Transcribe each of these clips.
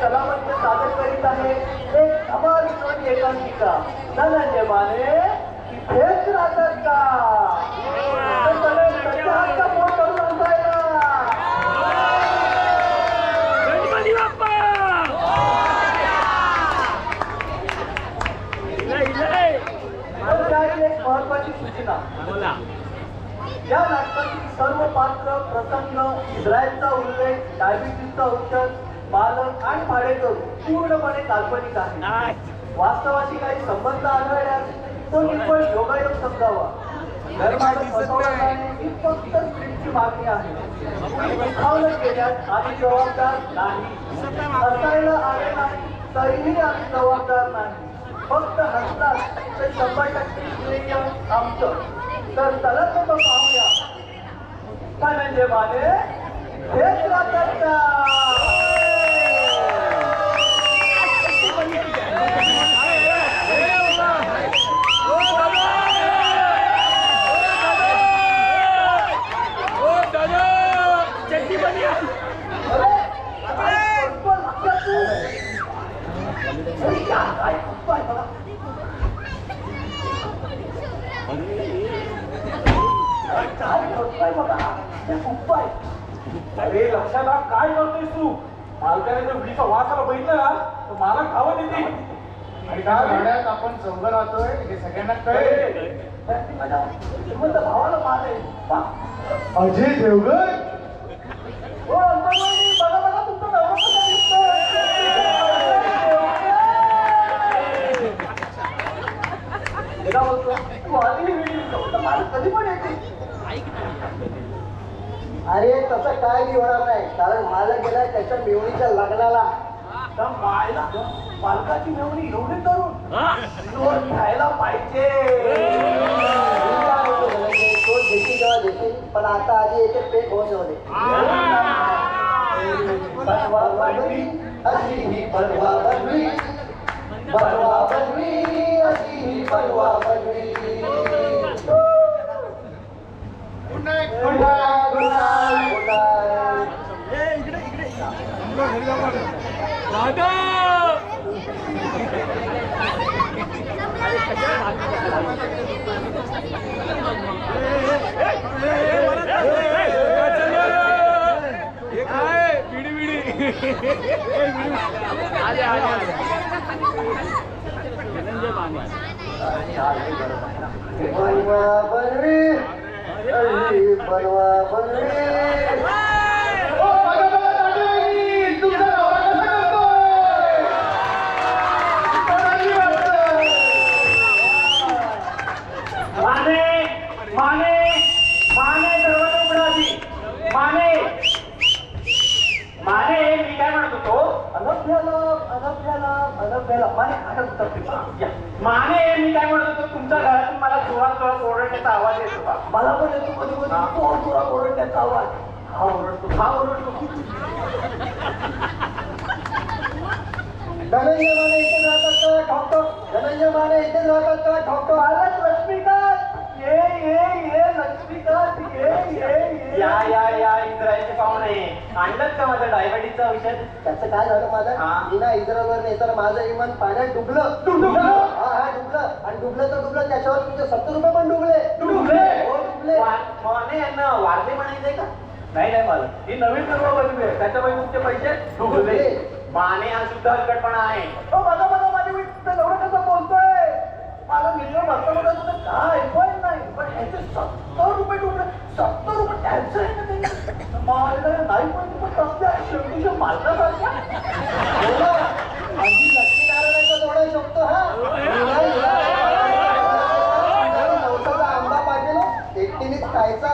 कलावंत सादर करीत आहे एक धमाल विनोदी एकांकिका धनंजय माने इथेच राहतात का त्यांच्या हातचा फोन करून सांगायला गणपती बाप्पा एक महत्वाची सूचना बोला या नाटकातील सर्व पात्र प्रसंग इस्रायलचा उल्लेख डायबिटीसचा औषध बालक आणि भाडेकर पूर्णपणे काल्पनिक आहे वास्तवाशी काही संबंध आढळल्यास तो निव्वळ योगायोग समजावा धर्माला फसवण्याने ही फक्त स्क्रिप्टची मागणी आहे दुखावलं केल्यास आम्ही जबाबदार नाही हसायला आले नाही तरीही आम्ही जबाबदार नाही फक्त हसतात तर 100% श्रेय आमचं तर चला तर तो पाहूया धनंजय माने हेच राहतात का अरे लक्षात आण काय करतोयस तू मालकाने जर उडीचा वास आला बघितलं ना तर मला खावं देते आणि काय भाड्यात आपण चौघ राहतोय हे सगळ्यांना कळेल श्रीमंत भावाला मारे अजय देवगण हो अंतर्वाणी बघा बघा तुमचा नवरा कसा दिसतोय बोलतो तू आधी मला कधी पण येते अरे तसं काय बी होणार नाही कारण माझा गेलाय त्याच्या मेवणीच्या लग्नाला मालकाची मेवणी एवढी करून घ्यायला पाहिजे तो देशील जेव्हा देशील पण आता आधी याचे पेट होऊन जाऊ दे बनवा बनवी अशी ही बनवा बनवी बनवा Banwi Ashi Hi Banwa Banwi good night good night good night दादा बनवा बनवी बनवा बनवी माने माने माने दरवाजा उघडा आधी माने माने मी काय म्हणत होतो अनभ्याला माने आठवत होता माने मी काय म्हणत होतो तुमच्या घरातून मला जोरात जोरात ओरडण्याचा आवाज येत होता मला पण येतो कधी कधी जोरात ओरडण्याचा आवाज हा ओरडतो धनंजय माने इथे राहतात का ठोकतो धनंजय माने इथे राहतात का ठोकतो आलाच लक्ष्मीकांत ये लक्ष्मीकांत ये या इस्रायलचे पाहुणे आणलं का माझा डायबिटीसचा औषध त्याचं काय झालं माझं मी ना इस्रायलवर नाही तर माझं इमान पाण्यात डुबलं हा डुबलं आणि डुबलं त्याच्यावर तुमचे 70 रुपये पण डुबले हो डुबले माने यांना वारले म्हणायचंय का नाही मला ही नवीन सर्व बनवी आहे त्याच्यामुळे तुमचे पैसे डुबले माने हा सुद्धा हलकटपणा आहे हो बघा माझी मी एवढं कसं बोलतोय मला मित्र बघता तुला काय पण नाही पण ह्याचे 70 रुपये डुबले 70 रुपये त्यांचं आहे ना ते मला नाही पण तुम्ही कसल्या शेवटीच्या मालकासारख्या आधी लक्ष्मीनारायणाचा जोडा शकतो हा नवसाचा आंबा पाहिजे एकटीनेच खायचा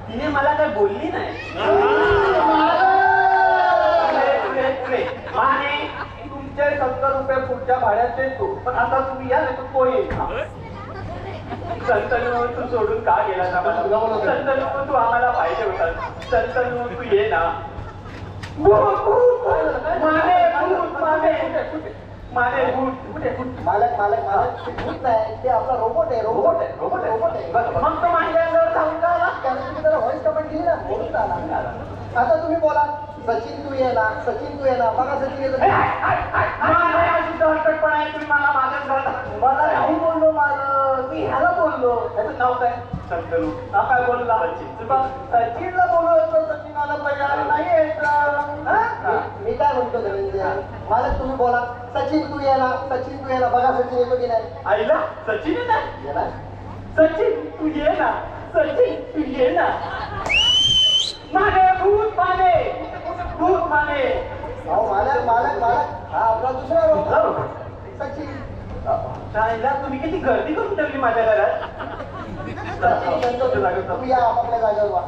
तिने मला काय बोलली नाही माने तुमचे 70 रुपये पुढच्या भाड्यात देतो पण आता तुम्ही या नाही तर कोण येईल संतन म्हणून तू सोडून का गेला संतन म्हणून तू आम्हाला पाहिजे होता संतन म्हणून तू ये ना माने कुठे मालक मालक मालक ते भूत नाही ते आपला रोबोट आहे रोबोट आहे रोबोट आहे मग तो माझ्या अंगावर जाऊन का आला? त्याने तुम्ही त्याला व्हॉइस कमेंट दिली ना बोलून आला आता तुम्ही बोला सचिन तू ये ना सचिन तू ये ना बघा सचिन येतो हटपणा आहे तुम्ही मला माझ्याच घरात मला नाही बोललो मालक मी ह्याला बोललो त्याचं नाव काय संतनू हा काय बोलला सचिनला बोललो असतो सचिनाला तयार नाही यायचं हा? मी काय म्हणतो धनंजय मालक तुम्ही बोला सचिन तू ये ना बघा सचिन येतो की नाही आईला सचिन आहे ना येणार सचिन तू ये ना सचिन तू ये ना माने भूत माने अहो मालक मालक मालक हा आपला दुसरा रोबोट सचिन शाळेला तुम्ही किती गर्दी करून ठेवली माझ्या घरात सचिन तुम्ही या आपापल्या जागेवर वा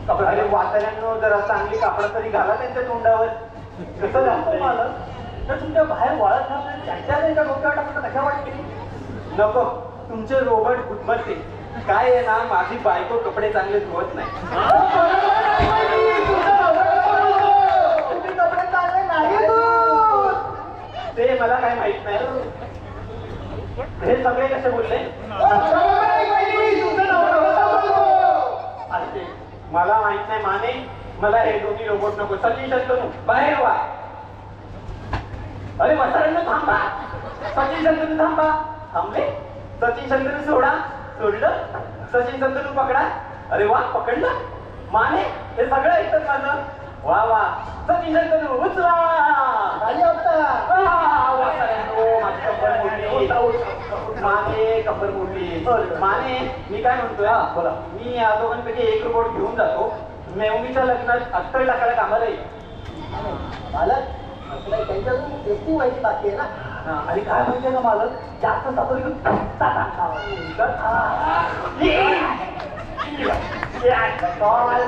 अरे वाचाऱ्यांनो जरा चांगली कापड तरी घाला त्यांच्या तोंडावर कसं घालतो मला तर तुमच्या बाहेर वाळत घालून त्यांच्या त्यांच्या डोक्यावर टाकून कशा वाटते नको तुमचे रोबोट गुदमरते काय आहे ना माझी बायको कपडे चांगले धुवत नाही तुम्ही कपडे चांगले नाही ते मला काय माहित नाही हे सगळे कसे बोलले अरे मला माहित नाही माने मला हे दोन्ही रोबोट नको सचिन शंतनू बाहेर वा अरे वसाऱ्यांना थांबा सचिन शंतनू थांबा थांबले सचिन शंतनू सोडलं सचिन शंतनू पकडा अरे वा पकडलं माने हे सगळं ऐकत माझं वा वा सचिन शंतनू उचला खाली होता माझी कंबर मोडली माने कंबर मोडली माने मी काय म्हणतोय बोला मी या दोघांपैकी एक रोबोट घेऊन जातो मेवणीच्या लग्नात अत्तर टाकायला कामाला येईल मालक आपल्या त्यांच्याकडून टेस्टी व्हायची बाकी आहे ना आणि काय माहितीये का मालक जास्त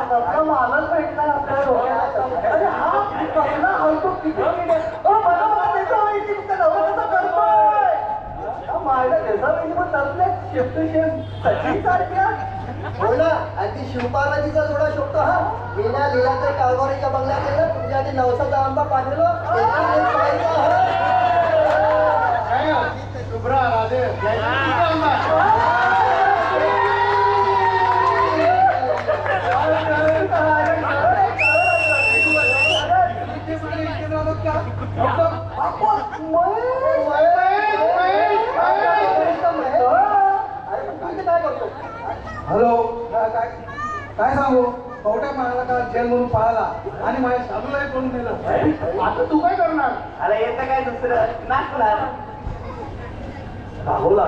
साखर मालक भेटला आपल्या डोक्यात अरे हा कसला हलतो किती मला त्याचा माहिती तुमच्या नवऱ्याचा करतोय माझ्या त्याचा माहिती पण तसले शेफ्ट शेफ सचिन सारख्या हो ना अगदी शिवपार्वतीचा जोडा शोधतो हा विना लिलाच्या कारभारीच्या बंगल्यात गेलं तुमच्या आधी नवसाचा आंबा पाठवलो शुभ्रा राधे हॅलो काय सांगू कवट्या म्हणाला का जेल म्हणून पळाला आणि माझ्या शालूलाही करून दिलं आता तू काय करणार अरे येतं काय दुसरं नाचणार राहुला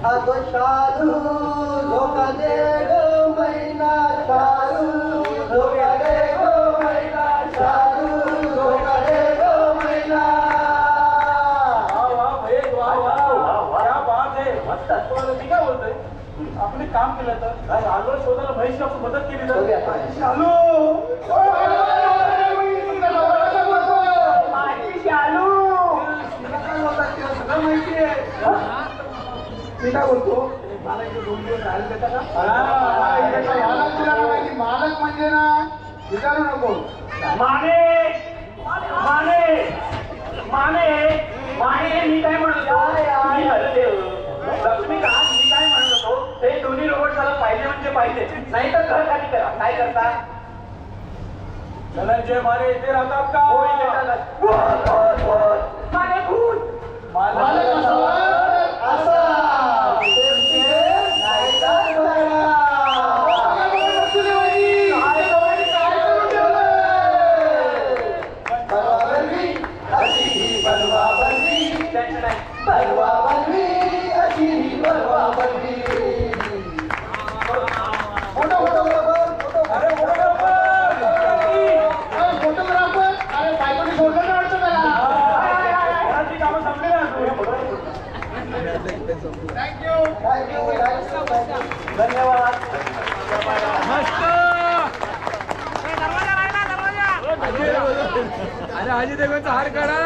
अगं शालू धोका दे गो मैना शालू धोका दे गो मैना शालू धोका दे गो मैना मी काय बोलतोय आपण एक काम केलं तर शालू शोधायला म्हैशी आपण मदत केली तर शालू माझी शालू सगळं माहिती आहे मी काय बोलतो मला इथे 2 दिवस राहायला देता का मालक तुला नाही माहिती मालक म्हणजे ना विचारू नको माने माने माने माने मी काय म्हणतो मी हरदेव लक्ष्मीकांत मी काय म्हणत होतो ते दोन्ही रोबोट मला पाहिजे म्हणजे पाहिजे नाही तर घर खाली करा काय करता धनंजय माने इथे राहतात का हो इथे राहतात माने भूत मालक फोटोग्राफर अरे बायकोने सोडलं ना वाटतं त्याला कामं संपली ना थँक्यू धन्यवाद दरवाजा राहिला दरवाजा अरे अजय देवगणचा हार काढा